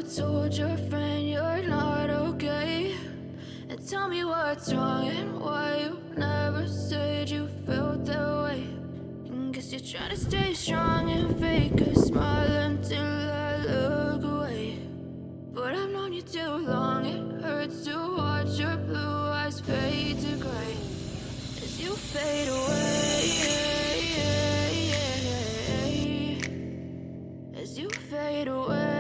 told your friend you're not okay? And tell me what's wrong and why you never said you felt that way. And guess you're trying to stay strong and fake a smile until I look away. But I've known you too long, it hurts to watch your blue eyes fade to gray as you fade away, as you fade away.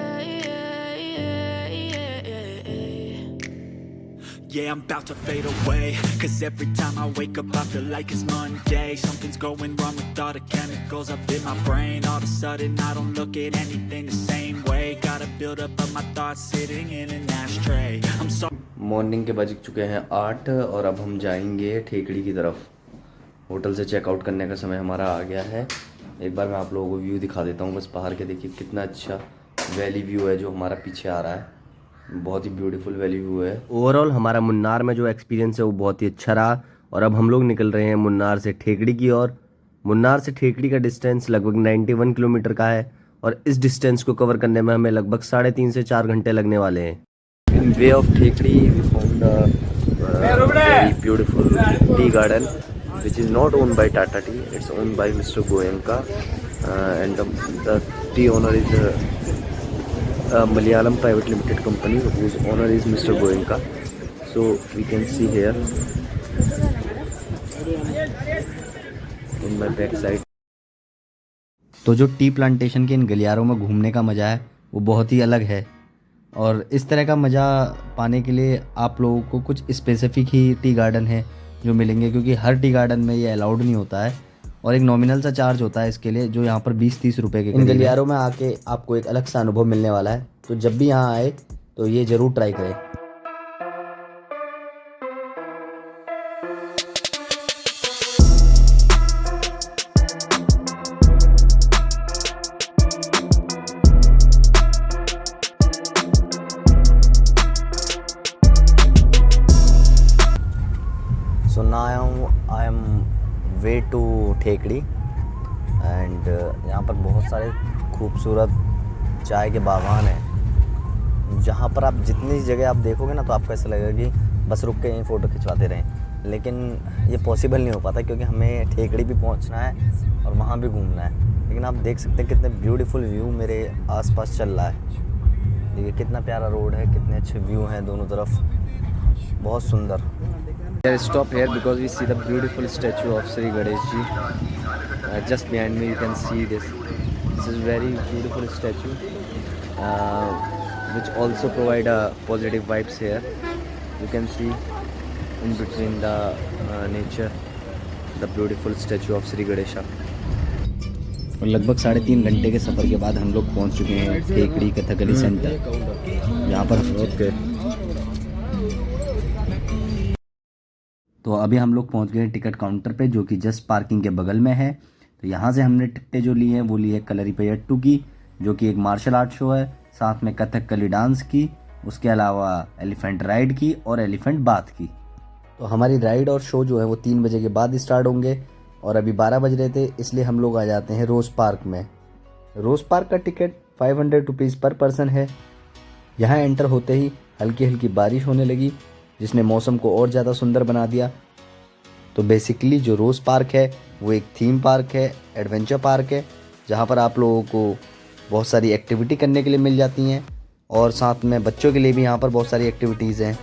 Yeah, I'm about to fade away, 'cause every time I wake up I feel like it's Monday. Something's going wrong with all the chemicals up in my brain. All of a sudden I don't look at anything the same way. Gotta build up of my thoughts sitting in an ashtray. I'm so morning के बज चुके हैं 8 और अब हम जाएंगे ठेकड़ी की तरफ। होटल से चेकआउट करने का समय हमारा आ गया है। एक बार मैं आप लोगों को व्यू दिखा देता हूँ बस बाहर के। देखिए कितना अच्छा वैली व्यू है जो हमारा पीछे आ रहा है। बहुत ही ब्यूटीफुल वैली व्यू है। ओवरऑल हमारा मुन्नार में जो एक्सपीरियंस है वो बहुत ही अच्छा रहा। और अब हम लोग निकल रहे हैं मुन्नार से ठेकड़ी की ओर। मुन्नार से ठेकड़ी का डिस्टेंस लगभग 91 किलोमीटर का है और इस डिस्टेंस को कवर करने में हमें लगभग 3.5 से 4 घंटे लगने वाले हैं। In way of Thekkady we found a very beautiful tea garden which is not owned by Tata Tea, it's owned by Mr. Goenka, and the tea owner is a Malayalam private limited company whose owner is Mr. Goenka. So we can see here in my back side. तो जो tea plantation के इन गलियारों में घूमने का मज़ा है वो बहुत ही अलग है। और इस तरह का मज़ा पाने के लिए आप लोगों को कुछ स्पेसिफिक ही टी गार्डन है जो मिलेंगे, क्योंकि हर टी गार्डन में ये अलाउड नहीं होता है और एक नॉमिनल सा चार्ज होता है इसके लिए, जो यहाँ पर 20-30 रुपए के। इन गलियारों में आके आपको एक अलग सा अनुभव मिलने वाला है। तो जब भी यहाँ आए तो ये ज़रूर ट्राई करें। So now I am way to Thekkady and यहाँ पर बहुत सारे खूबसूरत चाय के बागान हैं, जहाँ पर आप जितनी जगह आप देखोगे ना तो आपको ऐसा लगेगा कि बस रुक के यहीं फ़ोटो खिंचवाते रहें। लेकिन ये पॉसिबल नहीं हो पाता क्योंकि हमें ठेकड़ी भी पहुँचना है और वहाँ भी घूमना है। लेकिन आप देख सकते हैं कितने ब्यूटीफुल व्यू मेरे आसपास चल रहा है। देखिए कितना प्यारा रोड है, कितने अच्छे व्यू हैं दोनों तरफ, बहुत सुंदर। Stop here because we see the beautiful statue of Sri Ganesh Ji. Just behind me you can see this. This is very beautiful statue, which also provide a positive vibes here. You can see in between the nature the beautiful statue of Sri Ganesha. और लगभग 3.5 घंटे के सफ़र के बाद हम लोग पहुंच चुके हैं ठेकड़ी कथकली सेंटर, जहाँ पर तो अभी हम लोग पहुंच गए टिकट काउंटर पे, जो कि जस्ट पार्किंग के बगल में है। तो यहाँ से हमने टिकटें जो ली हैं वो ली है कलरीपयट्टू की, जो कि एक मार्शल आर्ट शो है, साथ में कथकली डांस की, उसके अलावा एलिफेंट राइड की और एलिफेंट बाथ की। तो हमारी राइड और शो जो है वो 3 बजे के बाद स्टार्ट होंगे और अभी 12 बज रहे थे, इसलिए हम लोग आ जाते हैं रोज़ पार्क में। रोज़ पार्क का टिकट 500 रुपीज़ पर पर्सन है। यहाँ एंटर होते ही हल्की हल्की बारिश होने लगी, जिसने मौसम को और ज़्यादा सुंदर बना दिया। तो बेसिकली जो रोज़ पार्क है वो एक थीम पार्क है, एडवेंचर पार्क है, जहाँ पर आप लोगों को बहुत सारी एक्टिविटी करने के लिए मिल जाती हैं और साथ में बच्चों के लिए भी यहाँ पर बहुत सारी एक्टिविटीज़ हैं।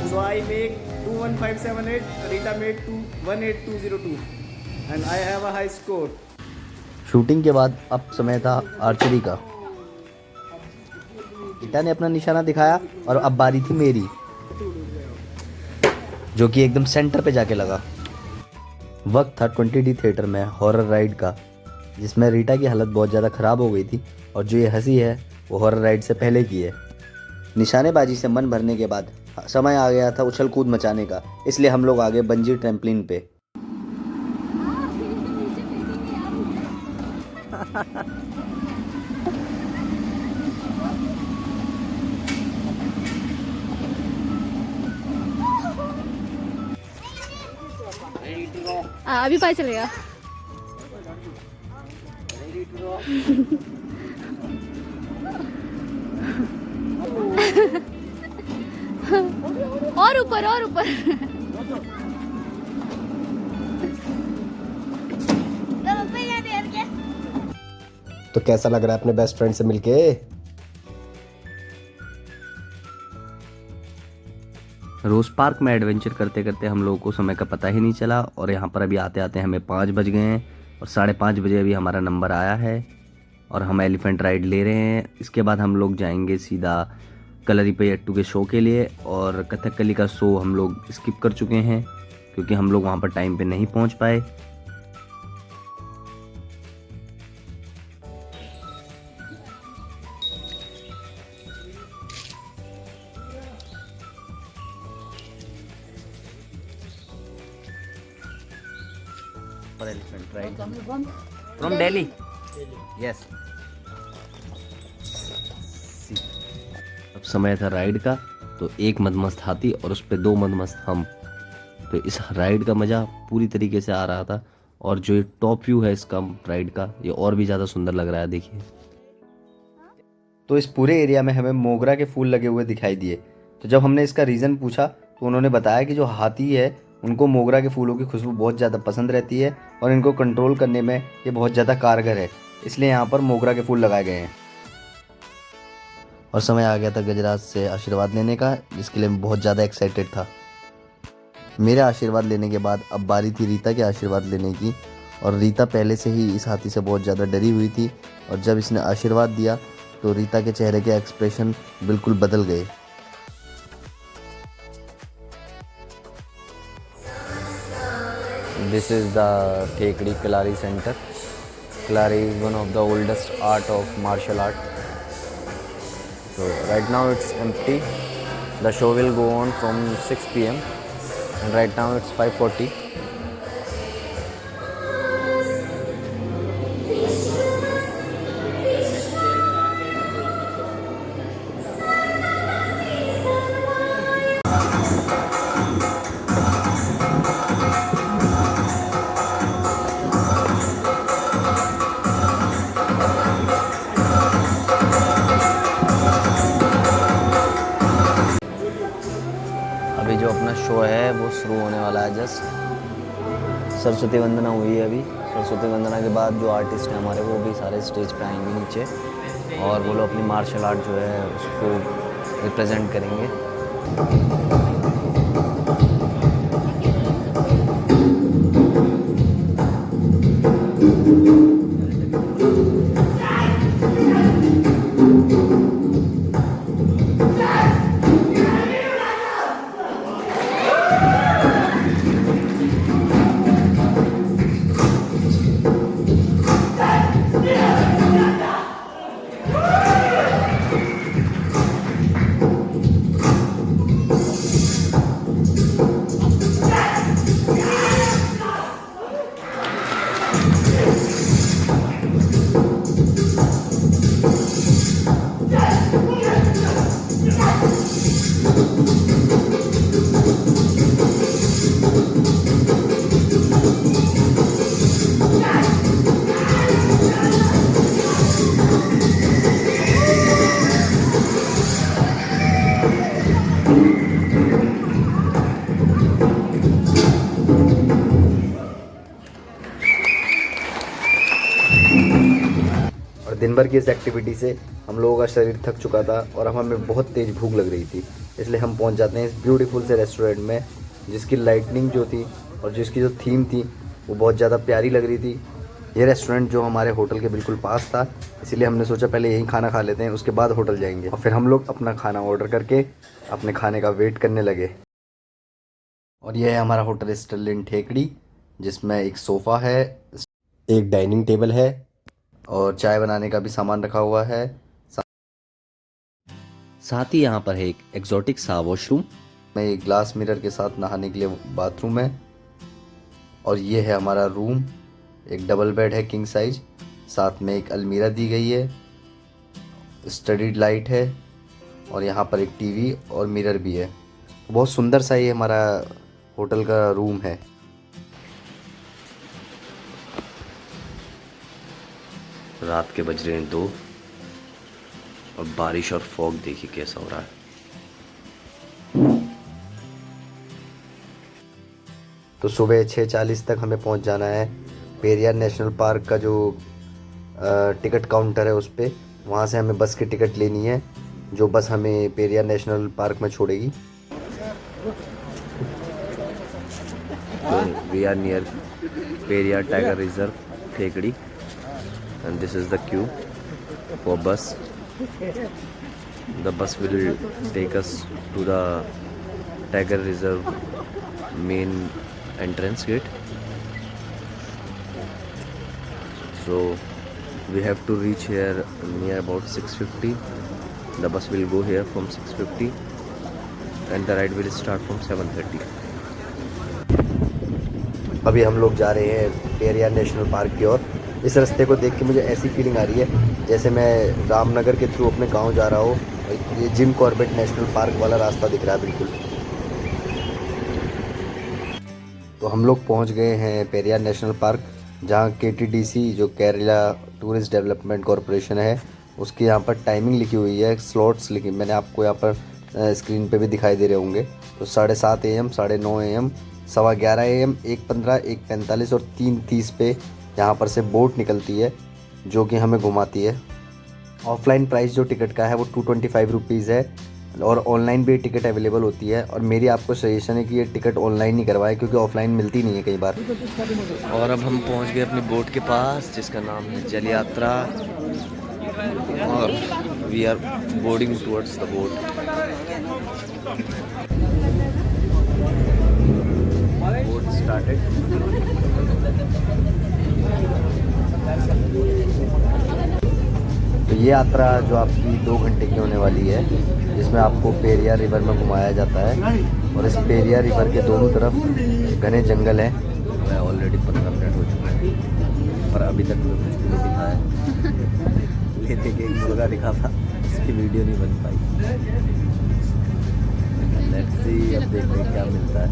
So I make 21578, Rita made 18202 and I have a high score. Shooting के बाद अब समय था आर्चरी का। रीटा ने अपना निशाना दिखाया और अब बारी थी मेरी, जो कि एकदम सेंटर पे जाके लगा। वक्त था 20D थिएटर में हॉरर राइड का, जिसमें रीटा की हालत बहुत ज़्यादा ख़राब हो गई थी और जो ये हंसी है वो हॉरर राइड से पहले की है। निशानेबाजी से मन भरने के बाद समय आ गया था उछल कूद मचाने का, इसलिए हम लोग आ गए बंजी ट्रैम्पलिन पे। अभी पता चलेगा। और ऊपर और ऊपर। तो कैसा लग रहा है अपने बेस्ट फ्रेंड से मिलके? रोज़ पार्क में एडवेंचर करते करते हम लोगों को समय का पता ही नहीं चला और यहाँ पर अभी आते आते हमें 5 बज गए हैं और 5:30 बजे अभी हमारा नंबर आया है और हम एलिफेंट राइड ले रहे हैं। इसके बाद हम लोग जाएंगे सीधा कलरीपयट्टू के शो के लिए, और कथकली का शो हम लोग स्किप कर चुके हैं क्योंकि हम लोग वहाँ पर टाइम पे नहीं पहुँच पाए। For elephant ride from Delhi. Yes. अब समय था राइड का, तो एक मदमस्त हाथी और उस पे 2 मदमस्त हम। तो इस राइड का मज़ा पूरी तरीके से आ रहा था और जो ये टॉप व्यू है इसका राइड का, ये और भी ज़्यादा सुंदर लग रहा है। देखिए, तो इस पूरे एरिया में हमें मोगरा के फूल लगे हुए दिखाई दिए। तो जब हमने इसका रीज़न पूछा तो उन्होंने बताया कि जो हाथी है उनको मोगरा के फूलों की खुशबू बहुत ज़्यादा पसंद रहती है और इनको कंट्रोल करने में ये बहुत ज़्यादा कारगर है, इसलिए यहाँ पर मोगरा के फूल लगाए गए हैं। और समय आ गया था गजराज से आशीर्वाद लेने का, जिसके लिए मैं बहुत ज़्यादा एक्साइटेड था। मेरे आशीर्वाद लेने के बाद अब बारी थी रीता के आशीर्वाद लेने की, और रीता पहले से ही इस हाथी से बहुत ज़्यादा डरी हुई थी और जब इसने आशीर्वाद दिया तो रीता के चेहरे के एक्सप्रेशन बिल्कुल बदल गए। This is the Thekdi Kalari Center. Kalari is one of the oldest art of martial art. So right now it's empty. The show will go on from 6 p.m. and right now it's 5:40. अभी जो अपना show है वो शुरू होने वाला है। Just Saraswati वंदना हुई है अभी। सरस्वती वंदना के बाद जो आर्टिस्ट हैं हमारे वो भी सारे स्टेज पे आएंगे नीचे और वो लोग अपनी मार्शल आर्ट जो है उसको रिप्रेजेंट करेंगे। दिन भर की इस एक्टिविटी से हम लोगों का शरीर थक चुका था और हमें बहुत तेज़ भूख लग रही थी, इसलिए हम पहुंच जाते हैं इस ब्यूटीफुल से रेस्टोरेंट में, जिसकी लाइटनिंग जो थी और जिसकी जो थीम थी वो बहुत ज़्यादा प्यारी लग रही थी। ये रेस्टोरेंट जो हमारे होटल के बिल्कुल पास था, इसीलिए हमने सोचा पहले यहीं खाना खा लेते हैं, उसके बाद होटल जाएंगे। और फिर हम लोग अपना खाना ऑर्डर करके अपने खाने का वेट करने लगे। और यह है हमारा होटल स्टर्लिन ठेकड़ी, जिसमें एक सोफ़ा है, एक डाइनिंग टेबल है और चाय बनाने का भी सामान रखा हुआ है। साथ ही यहाँ पर है एक एक्जॉटिक सा वॉशरूम में एक ग्लास मिरर के साथ नहाने के लिए बाथरूम है। और ये है हमारा रूम, एक डबल बेड है किंग साइज, साथ में एक अलमीरा दी गई है, स्टडी लाइट है और यहाँ पर एक टीवी और मिरर भी है। बहुत सुंदर सा ये हमारा होटल का रूम है। रात के बज रहे हैं 2 और बारिश और फॉग देखिए कैसा हो रहा है। तो सुबह 6:40 तक हमें पहुंच जाना है पेरियार नेशनल पार्क का जो टिकट काउंटर है उस पर। वहाँ से हमें बस की टिकट लेनी है, जो बस हमें पेरियार नेशनल पार्क में छोड़ेगी। We are near Periyar tiger reserve Thekkady and this is the queue for bus. The bus will take us to the Tiger Reserve main entrance gate. So we have to reach here near about 6:50. The bus will go here from 6:50 and the ride will start from 7:30. अभी हम लोग जा रहे हैं Periyar national park की ओर। इस रास्ते को देख के मुझे ऐसी फीलिंग आ रही है जैसे मैं रामनगर के थ्रू अपने गांव जा रहा हूँ। ये जिम कॉर्बेट नेशनल पार्क वाला रास्ता दिख रहा है बिल्कुल। तो हम लोग पहुँच गए हैं पेरियार नेशनल पार्क, जहाँ KTDC जो केरला टूरिस्ट डेवलपमेंट कॉरपोरेशन है उसकी यहाँ पर टाइमिंग लिखी हुई है, स्लॉट्स लिखी, मैंने आपको यहाँ पर स्क्रीन पे भी दिखाई दे रहे होंगे। तो 7:30 AM, 9:30 AM, 11:15 AM, 1:15, 1:45 और 3:30 पे यहाँ पर से बोट निकलती है जो कि हमें घुमाती है। ऑफलाइन प्राइस जो टिकट का है वो 225 रुपीज़ है और ऑनलाइन भी टिकट अवेलेबल होती है। और मेरी आपको सजेशन है कि ये टिकट ऑनलाइन ही करवाएं क्योंकि ऑफलाइन मिलती नहीं है कई बार। और अब हम पहुँच गए अपनी बोट के पास जिसका नाम है जल यात्रा और we are boarding towards the boat. Boat started. तो ये यात्रा जो आपकी 2 घंटे की होने वाली है, जिसमें आपको पेरियार रिवर में घुमाया जाता है। और इस पेरियार रिवर के दोनों तरफ घने जंगल हैं। मैं ऑलरेडी 15 मिनट हो चुके हैं पर अभी तक मुझे कुछ भी नहीं दिखा है। लेते के एक मुर्गा दिखा था, इसकी वीडियो नहीं बन पाई। लेट्स सी, अब देखते हैं क्या मिलता है।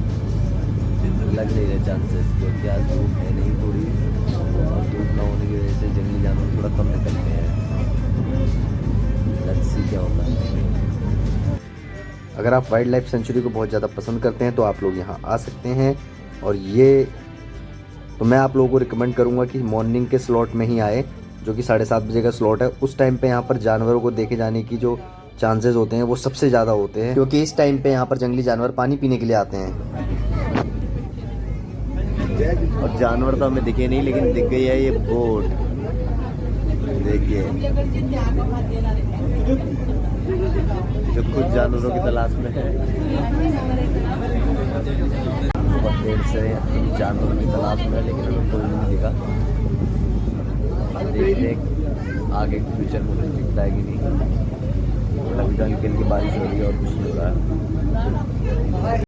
लग नहीं रहे चांसेस क्योंकि आज धूप है नहीं थोड़ी, और धूप ना होने की वजह से जंगली जानवर थोड़ा कम निकलते हैं। लेट्स सी क्या होता है। अगर आप वाइल्ड लाइफ सेंचुरी को बहुत ज़्यादा पसंद करते हैं तो आप लोग यहाँ आ सकते हैं। और ये तो मैं आप लोगों को रिकमेंड करूँगा कि मॉर्निंग के स्लॉट में ही आए, जो कि 7:30 बजे का स्लॉट है। उस टाइम पे यहाँ पर जानवरों को देखे जाने की जो चांसेस होते हैं वो सबसे ज़्यादा होते हैं, क्योंकि इस टाइम पे यहाँ पर जंगली जानवर पानी पीने के लिए आते हैं। और जानवर तो हमें दिखे नहीं, लेकिन दिख गई है ये बोट, देखिए, जो कुछ जानवरों की तलाश में है। बहुत देर से हम जानवरों की तलाश में है लेकिन हमें कोई नहीं दिखा। देखते हैं आगे फ्यूचर में कुछ दिखता है कि नहीं। अभी तो हल्की हल्की बारिश हो रही है और कुछ नहीं हो रहा है।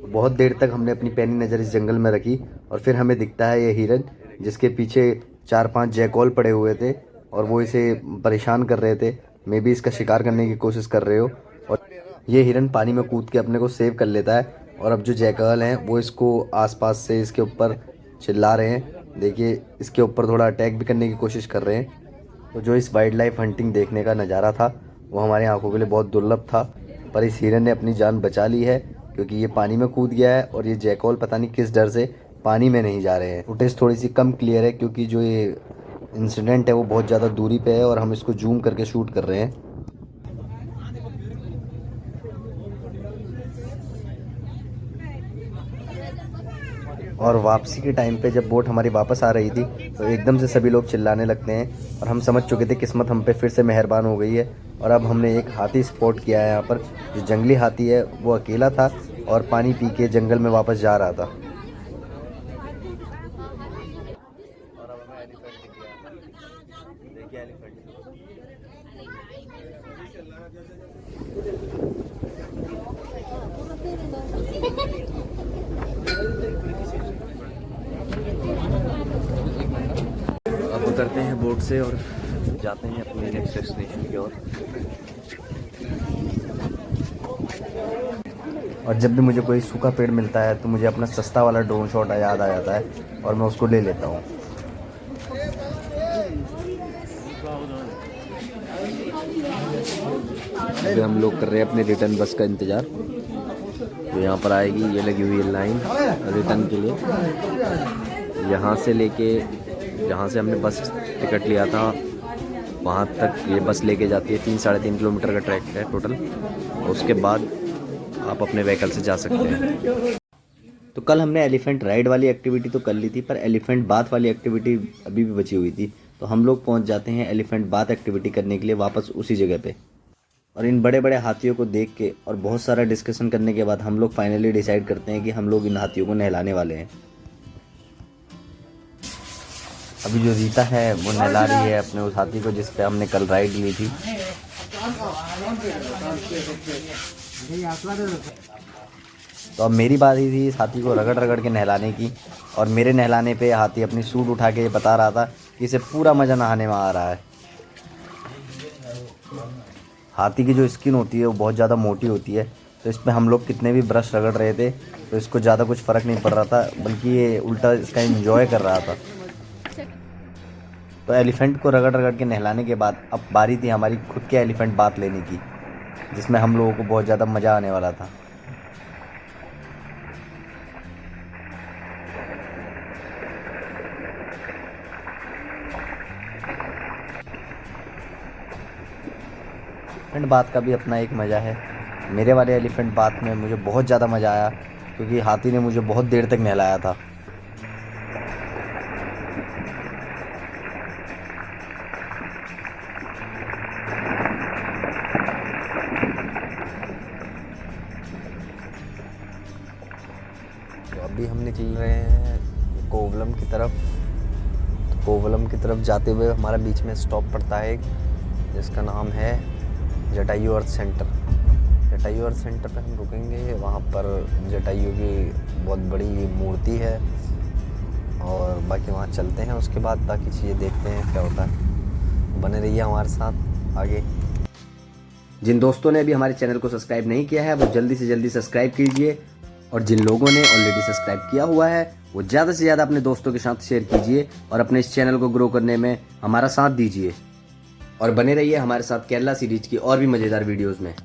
बहुत देर तक हमने अपनी पैनी नज़र इस जंगल में रखी और फिर हमें दिखता है ये हिरन, जिसके पीछे 4-5 जैकॉल पड़े हुए थे और वो इसे परेशान कर रहे थे। मे भी इसका शिकार करने की कोशिश कर रहे हो। और ये हिरन पानी में कूद के अपने को सेव कर लेता है। और अब जो जैकॉल हैं वो इसको आसपास से इसके ऊपर चिल्ला रहे हैं। देखिए, इसके ऊपर थोड़ा अटैक भी करने की कोशिश कर रहे हैं। तो जो इस वाइल्ड लाइफ हंटिंग देखने का नज़ारा था वो हमारी आंखों के लिए बहुत दुर्लभ था। पर इस हिरन ने अपनी जान बचा ली है क्योंकि ये पानी में कूद गया है और ये जैकॉल पता नहीं किस डर से पानी में नहीं जा रहे हैं। फुटेज थोड़ी सी कम क्लियर है क्योंकि जो ये इंसिडेंट है वो बहुत ज़्यादा दूरी पे है और हम इसको जूम करके शूट कर रहे हैं। और वापसी के टाइम पे जब बोट हमारी वापस आ रही थी तो एकदम से सभी लोग चिल्लाने लगते हैं और हम समझ चुके थे किस्मत हम पे फिर से मेहरबान हो गई है। और अब हमने एक हाथी स्पॉट किया है यहाँ पर। जो जंगली हाथी है वो अकेला था और पानी पी के जंगल में वापस जा रहा था। में एलिफेंट दिख गया। देखिए एलिफेंट। अब उतरते हैं बोट से और जाते हैं अपने नेक्स्ट डेस्टिनेशन की ओर। और जब भी मुझे कोई सूखा पेड़ मिलता है तो मुझे अपना सस्ता वाला ड्रोन शॉट याद आ जाता है और मैं उसको ले लेता हूँ। अभी हम लोग कर रहे हैं अपने रिटर्न बस का इंतज़ार। तो यहाँ पर आएगी, ये लगी हुई है लाइन रिटर्न के लिए। यहाँ से लेके जहाँ से हमने बस टिकट लिया था वहाँ तक ये बस लेके जाती है। 3-3.5 किलोमीटर का ट्रैक है टोटल। उसके बाद आप अपने व्हीकल से जा सकते हैं। तो कल हमने एलिफेंट राइड वाली एक्टिविटी तो कर ली थी, पर एलिफेंट बाथ वाली एक्टिविटी अभी भी बची हुई थी। तो हम लोग पहुंच जाते हैं एलिफेंट बाथ एक्टिविटी करने के लिए वापस उसी जगह पे। और इन बड़े बड़े हाथियों को देख के और बहुत सारा डिस्कशन करने के बाद हम लोग फाइनली डिसाइड करते हैं कि हम लोग इन हाथियों को नहलाने वाले हैं। अभी जो रीता है वो नहला रही है अपने उस हाथी को जिस पे हमने कल राइड ली थी। तो अब मेरी बारी थी इस हाथी को रगड़ रगड़ के नहलाने की। और मेरे नहलाने पे हाथी अपनी सूट उठा के बता रहा था कि इसे पूरा मज़ा नहाने में आ रहा है। हाथी की जो स्किन होती है वो बहुत ज़्यादा मोटी होती है, तो इस पर हम लोग कितने भी ब्रश रगड़ रहे थे तो इसको ज़्यादा कुछ फ़र्क नहीं पड़ रहा था, बल्कि ये उल्टा इसका एंजॉय कर रहा था। तो एलिफेंट को रगड़ रगड़ के नहलाने के बाद अब बारी थी हमारी खुद के एलिफेंट बाथ लेने की, जिसमें हम लोगों को बहुत ज़्यादा मज़ा आने वाला था। एलिफेंट बाथ का भी अपना एक मज़ा है। मेरे वाले एलिफेंट बाथ में मुझे बहुत ज़्यादा मज़ा आया क्योंकि हाथी ने मुझे बहुत देर तक नहलाया था। तो अभी हम निकल रहे हैं कोवलम की तरफ। तो कोवलम की तरफ जाते हुए हमारा बीच में स्टॉप पड़ता है जिसका नाम है जटायु अर्थ सेंटर। जटायु अर्थ सेंटर पे हम रुकेंगे। वहाँ पर जटायु की बहुत बड़ी मूर्ति है और बाकी वहाँ चलते हैं। उसके बाद बाकी चीज़ें देखते हैं क्या होता है। बने रहिए हमारे साथ आगे। जिन दोस्तों ने अभी हमारे चैनल को सब्सक्राइब नहीं किया है वो जल्दी से जल्दी सब्सक्राइब कीजिए, और जिन लोगों ने ऑलरेडी सब्सक्राइब किया हुआ है वो ज़्यादा से ज़्यादा अपने दोस्तों के साथ शेयर कीजिए और अपने इस चैनल को ग्रो करने में हमारा साथ दीजिए। और बने रहिए हमारे साथ केरला सीरीज की और भी मज़ेदार वीडियोज़ में।